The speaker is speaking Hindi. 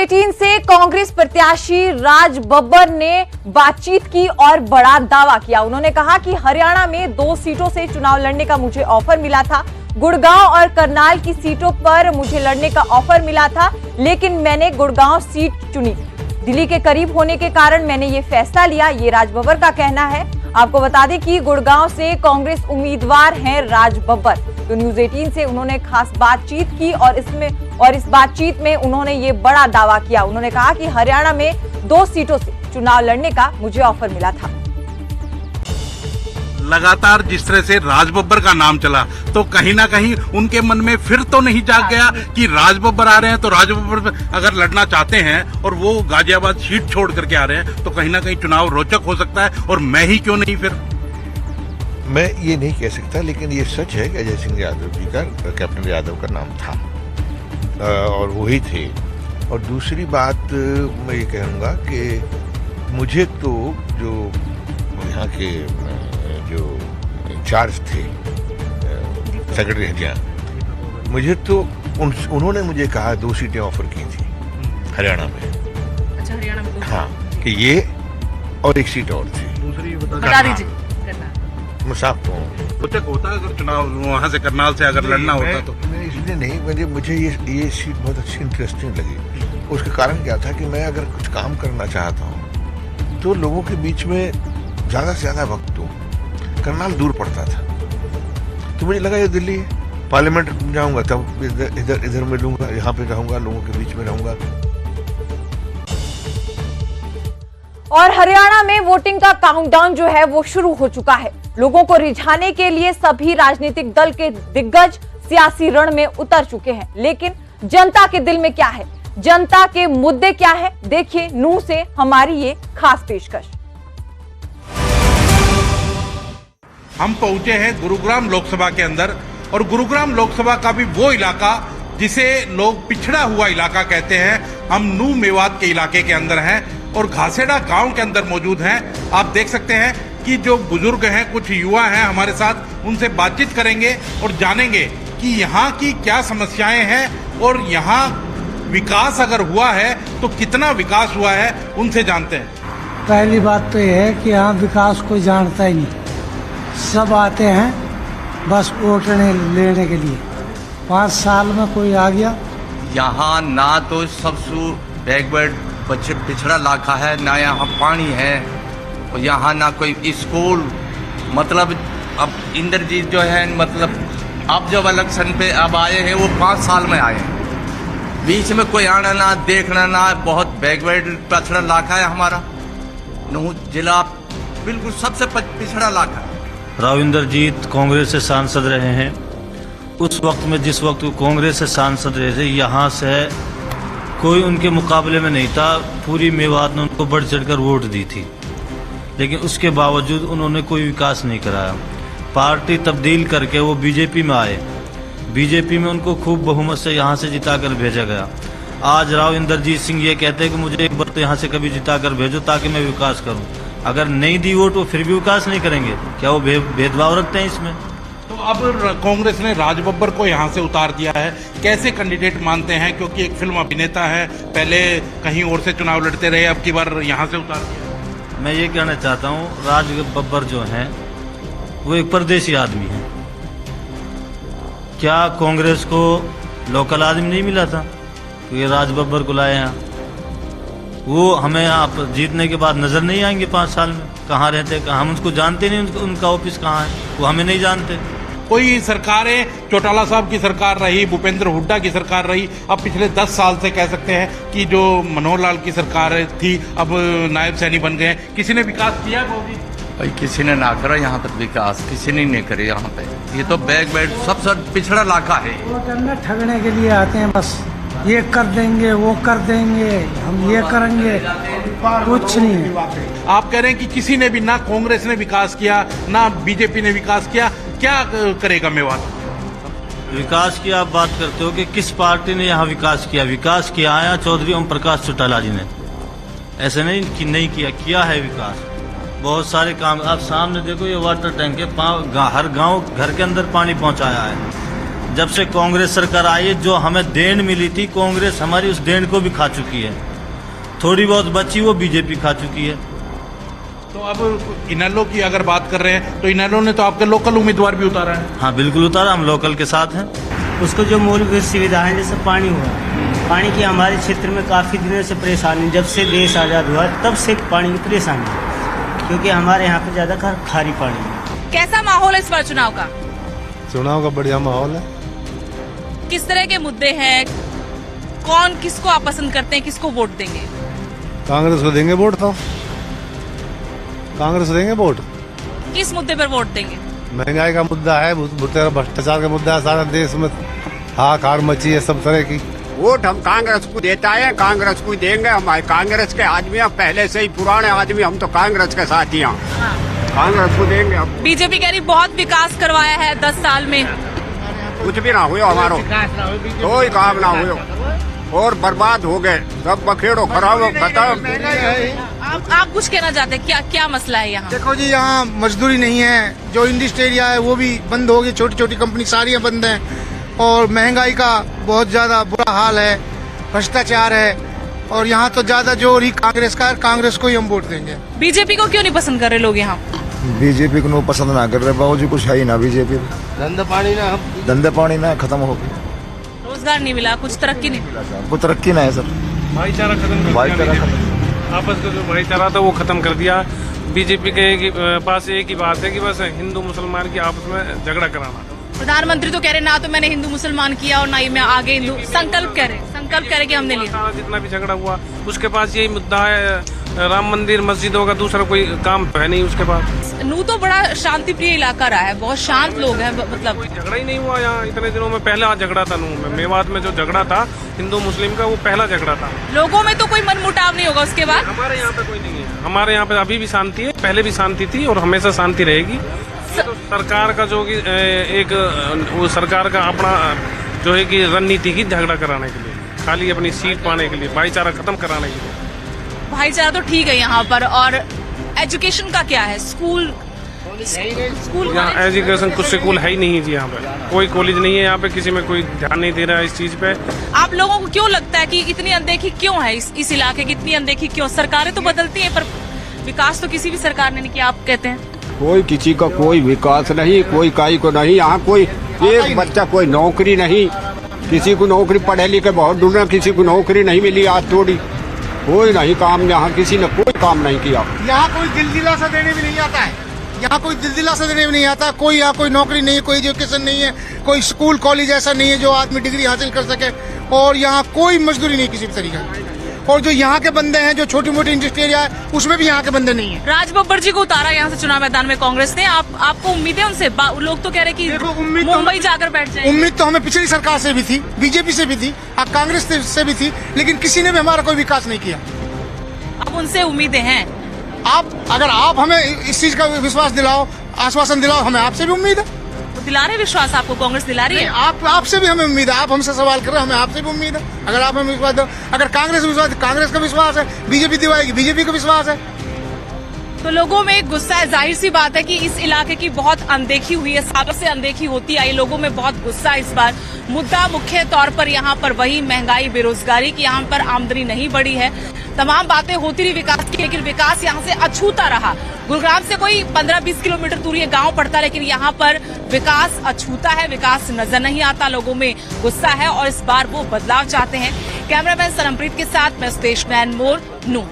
18 से कांग्रेस प्रत्याशी राज बब्बर ने बातचीत की और बड़ा दावा किया। उन्होंने कहा कि हरियाणा में 2 सीटों से चुनाव लड़ने का मुझे ऑफर मिला था। गुड़गांव और करनाल की सीटों पर मुझे लड़ने का ऑफर मिला था, लेकिन मैंने गुड़गांव सीट चुनी। दिल्ली के करीब होने के कारण मैंने ये फैसला लिया, ये राज बब्बर का कहना है। आपको बता दें कि गुड़गांव से कांग्रेस उम्मीदवार हैं राज बब्बर। तो न्यूज 18 से उन्होंने खास बातचीत की और इस बातचीत में उन्होंने ये बड़ा दावा किया। उन्होंने कहा कि हरियाणा में 2 सीटों से चुनाव लड़ने का मुझे ऑफर मिला था। लगातार जिस तरह से राज बब्बर का नाम चला, तो कहीं ना कहीं उनके मन में फिर तो नहीं जाग गया कि राज बब्बर आ रहे हैं, तो राज बब्बर अगर लड़ना चाहते हैं और वो गाजियाबाद सीट छोड़ करके आ रहे हैं, तो कहीं ना कहीं चुनाव रोचक हो सकता है, और मैं ही क्यों नहीं। फिर मैं ये नहीं कह सकता, लेकिन ये सच है कि अजय सिंह यादव जी का, कैप्टन यादव का नाम था और वही थे। और दूसरी बात मैं ये कहूँगा कि मुझे तो जो यहाँ के जो इंचार्ज थे सेक्रेटरी हरियाणा, मुझे तो उन्होंने मुझे कहा 2 सीटें ऑफर की थी हरियाणा में। अच्छा, हरियाणा में 2? हाँ, कि ये और 1 सीट और थी। दूसरी बता दीजिए। मुसाफ रोचक होता अगर चुनाव वहाँ से करनाल से अगर लड़ना होता तो। मैं इसलिए नहीं, मुझे ये सीट बहुत अच्छी इंटरेस्टिंग लगी। उसका कारण क्या था कि मैं अगर कुछ काम करना चाहता हूँ तो लोगों के बीच में ज्यादा से ज्यादा वक्त दूं। करनाल दूर पड़ता था, तो मुझे लगा ये दिल्ली है, पार्लियामेंट जाऊंगा तब इधर मिलूंगा, यहाँ पे रहूंगा, लोगों के बीच में रहूंगा। और हरियाणा में वोटिंग का काउंटडाउन जो है वो शुरू हो चुका है। लोगों को रिझाने के लिए सभी राजनीतिक दल के दिग्गज सियासी रण में उतर चुके हैं, लेकिन जनता के दिल में क्या है, जनता के मुद्दे क्या है, देखिए नूह से हमारी ये खास पेशकश। हम पहुंचे हैं गुरुग्राम लोकसभा के अंदर, और गुरुग्राम लोकसभा का भी वो इलाका जिसे लोग पिछड़ा हुआ इलाका कहते हैं। हम नूह मेवात के इलाके के अंदर हैं और घासेड़ा गांव के अंदर मौजूद हैं। आप देख सकते हैं कि जो बुजुर्ग हैं, कुछ युवा हैं हमारे साथ, उनसे बातचीत करेंगे और जानेंगे कि यहाँ की क्या समस्याएं हैं और यहाँ विकास अगर हुआ है तो कितना विकास हुआ है, उनसे जानते हैं। पहली बात तो यह है कि यहाँ विकास कोई जानता ही नहीं, सब आते हैं बस वोट लेने के लिए। 5 साल में कोई आ गया। यहाँ ना तो सबसे बैकवर्ड बच्चे पिछड़ा इलाका है, ना यहाँ पानी है, और यहाँ ना कोई स्कूल। मतलब अब इंद्रजीत जो है, मतलब अब जब इलेक्शन पे अब आए हैं वो 5 साल में आए हैं, बीच में कोई आना ना देखना ना। बहुत बैकवर्ड पिछड़ा इलाका है हमारा नूह जिला, बिल्कुल सबसे पिछड़ा इलाका है। राव इंद्रजीत कांग्रेस से सांसद रहे हैं। उस वक्त में जिस वक्त वो कांग्रेस से सांसद रहे थे, यहाँ से कोई उनके मुकाबले में नहीं था। पूरी मेवात ने उनको बढ़ चढ़कर वोट दी थी, लेकिन उसके बावजूद उन्होंने कोई विकास नहीं कराया। पार्टी तब्दील करके वो बीजेपी में आए, बीजेपी में उनको खूब बहुमत से यहाँ से जिताकर भेजा गया। आज राव इंद्रजीत सिंह ये कहते हैं कि मुझे एक बार तो यहाँ से कभी जिताकर भेजो ताकि मैं विकास करूँ। अगर नहीं दी वोट वो फिर भी विकास नहीं करेंगे, क्या वो भेदभाव रखते हैं इसमें? तो अब कांग्रेस ने राज बब्बर को यहाँ से उतार दिया है, कैसे कैंडिडेट मानते हैं? क्योंकि एक फिल्म अभिनेता है, पहले कहीं और से चुनाव लड़ते रहे, अब की बार यहाँ से उतार दिया। मैं ये कहना चाहता हूँ, राज बब्बर जो हैं वो एक परदेसी आदमी है। क्या कांग्रेस को लोकल आदमी नहीं मिला था तो ये राज बब्बर को लाए यहाँ? वो हमें आप जीतने के बाद नजर नहीं आएंगे 5 साल में, कहाँ रहते, हम उसको जानते नहीं, उनका ऑफिस कहाँ है, वो हमें नहीं जानते। कोई सरकारें, चौटाला साहब की सरकार रही, भूपेंद्र हुड्डा की सरकार रही, अब पिछले 10 साल से कह सकते हैं कि जो मनोहर लाल की सरकार थी, अब नायब सैनी बन गए। किसी ने विकास किया मोदी? भाई किसी ने ना करा यहाँ पर विकास, किसी ने नहीं करे यहाँ पे। ये तो बैकवर्ड सबसे पिछड़ा इलाका है। वोट ठगने के लिए आते हैं, बस ये कर देंगे, वो कर देंगे, हम ये करेंगे, कुछ नहीं है। आप कह रहे हैं कि किसी ने भी, ना कांग्रेस ने विकास किया, ना बीजेपी ने विकास किया, क्या करेगा मेवात? विकास की आप बात करते हो कि किस पार्टी ने यहाँ विकास किया? विकास किया है चौधरी ओम प्रकाश चौटाला जी ने, ऐसे नहीं कि नहीं किया है विकास। बहुत सारे काम आप सामने देखो, ये वाटर टैंक है, हर गांव घर के अंदर पानी पहुंचाया है। जब से कांग्रेस सरकार आई है, जो हमें देन मिली थी कांग्रेस हमारी उस देन को भी खा चुकी है। थोड़ी बहुत बची वो बीजेपी खा चुकी है। तो अब इनेलो की अगर बात कर रहे हैं तो इनेलो ने तो आपके लोकल उम्मीदवार भी उतारा है। हाँ बिल्कुल उतारा, हम लोकल के साथ हैं। उसको जो मूलभूत सुविधाएं जैसे पानी हुआ, पानी की हमारे क्षेत्र में काफ़ी दिनों से परेशानी, जब से देश आज़ाद हुआ तब से पानी की परेशानी है, क्योंकि हमारे यहाँ पे ज़्यादा खारी पानी है। कैसा माहौल है इस बार चुनाव का? चुनाव का बढ़िया माहौल है। किस तरह के मुद्दे हैं? कौन किसको आप पसंद करते हैं, किसको वोट देंगे? कांग्रेस को देंगे वोट, तो कांग्रेस को देंगे वोट। किस मुद्दे पर वोट देंगे? महंगाई का मुद्दा है, भ्रष्टाचार का मुद्दा है, सारा देश में हाहाकार मची है सब तरह की। वोट हम कांग्रेस को देता है, कांग्रेस को देंगे। हमारे कांग्रेस के आदमी पहले से ही पुराने आदमी, हम तो कांग्रेस के साथ ही हैं। कांग्रेस को देंगे हम। बीजेपी कह रही बहुत विकास करवाया है 10 साल में। कुछ भी ना हुआ हमारो, कोई काम ना हुआ और बर्बाद हो गए सब, बखेड़ो खराब खत्म। आप कुछ कहना चाहते हैं? क्या मसला है यहाँ? देखो जी, यहाँ मजदूरी नहीं है, जो इंडस्ट्री एरिया है वो भी बंद हो गई, छोटी छोटी कंपनी सारी बंद हैं, और महंगाई का बहुत ज्यादा बुरा हाल है, भ्रष्टाचार है, और यहाँ तो ज्यादा जोर ही कांग्रेस का है, कांग्रेस को ही हम वोट देंगे। बीजेपी को क्यों नहीं पसंद कर रहे लोग यहाँ? बीजेपी को पसंद ना कर रहे बाबूजी, कुछ है ही ना बीजेपी। धंधे पानी ना खत्म हो गए, रोजगार नहीं मिला, कुछ तरक्की नहीं मिला, कोई तरक्की ना है सर। भाईचारा खत्म, आपस का जो भाईचारा था वो खत्म कर दिया। बीजेपी के पास एक ही बात है कि बस हिंदू मुसलमान की आपस में झगड़ा कराना। प्रधानमंत्री तो कह रहे ना तो मैंने हिंदू मुसलमान किया और ना ही मैं आगे संकल्प करे कि हमने लिया। जितना भी झगड़ा हुआ उसके पास यही मुद्दा है, राम मंदिर मस्जिदों का, दूसरा कोई काम है नहीं उसके पास। नू तो बड़ा शांति प्रिय इलाका रहा है, बहुत शांत लोग हैं, मतलब झगड़ा ही नहीं हुआ यहाँ इतने दिनों में। पहला झगड़ा था नू में, मेवात में जो झगड़ा था हिंदू मुस्लिम का, वो पहला झगड़ा था। लोगों में तो कोई मनमुटाव नहीं होगा उसके बाद? हमारे यहाँ पे कोई नहीं है, हमारे यहाँ पे अभी भी शांति है, पहले भी शांति थी और हमेशा शांति रहेगी। तो सरकार का जो कि एक वो सरकार का अपना जो है कि रणनीति की झगड़ा कराने के लिए, खाली अपनी सीट पाने के लिए, भाईचारा खत्म कराने के लिए। भाईचारा तो ठीक है यहाँ पर, और एजुकेशन का क्या है? स्कूल यहाँ एजुकेशन कुछ स्कूल है ही नहीं जी, यहाँ पे कोई कॉलेज नहीं है, यहाँ पे किसी में कोई ध्यान नहीं दे रहा है इस चीज पे। आप लोगों को क्यों लगता है कि इतनी अनदेखी क्यों है इस इलाके की? इतनी अनदेखी क्यों? सरकारें तो बदलती हैं पर विकास तो किसी भी सरकार ने नहीं किया, आप कहते हैं। कोई किसी का कोई विकास नहीं, कोई काई को नहीं, यहाँ कोई एक बच्चा कोई नौकरी नहीं, किसी को नौकरी, पढ़े लिखे बहुत ढूंढ, किसी को नौकरी नहीं मिली आज थोड़ी, कोई नहीं काम, यहाँ किसी ने कोई काम नहीं किया। यहाँ कोई दिलदिलासा देने भी नहीं आता है, यहाँ कोई दिलदिलासा देने भी नहीं आता, कोई यहाँ कोई नौकरी नहीं है, कोई एजुकेशन नहीं है, कोई स्कूल कॉलेज ऐसा नहीं है जो आदमी डिग्री हासिल कर सके, और यहाँ कोई मजदूरी नहीं किसी भी तरीके। और जो यहाँ के बंदे हैं, जो छोटी मोटी इंडस्ट्री एरिया है, उसमें भी यहाँ के बंदे नहीं है। राज बब्बर जी को उतारा यहाँ से चुनाव मैदान में कांग्रेस ने, आपको उम्मीद है उनसे? लोग तो कह रहे कि मुंबई जाकर बैठ जाए। उम्मीद तो हमें पिछली सरकार से भी थी, बीजेपी से भी थी, कांग्रेस से भी थी, लेकिन किसी ने भी हमारा कोई विकास नहीं किया। अब उनसे उम्मीदें हैं। अगर आप हमें इस चीज का विश्वास दिलाओ, आश्वासन दिलाओ, हमें आपसे भी उम्मीद है। तो दिला रहे विश्वास आपको? कांग्रेस दिला रही है? आपसे भी हमें उम्मीद है, आप हमसे सवाल कर रहे हैं, हमें आपसे भी उम्मीद है। अगर आप हमें विश्वास दो, अगर कांग्रेस विश्वास, कांग्रेस का विश्वास है, बीजेपी दिवाएगी, बीजेपी का विश्वास है। तो लोगों में गुस्सा है, जाहिर सी बात है कि इस इलाके की बहुत अनदेखी हुई है, सालों से अनदेखी होती आई, लोगों में बहुत गुस्सा है इस बार। मुद्दा मुख्य तौर पर यहाँ पर वही महंगाई, बेरोजगारी की, यहाँ पर आमदनी नहीं बढ़ी है, तमाम बातें होती रही विकास की, लेकिन विकास यहाँ से अछूता रहा। गुरुग्राम से कोई 15-20 किलोमीटर दूर ये गांव पड़ता, लेकिन यहाँ पर विकास अछूता है, विकास नजर नहीं आता, लोगों में गुस्सा है और इस बार वो बदलाव चाहते हैं। कैमरामैन सरमप्रीत के साथ मैं सुदेश नैन मोर, नू।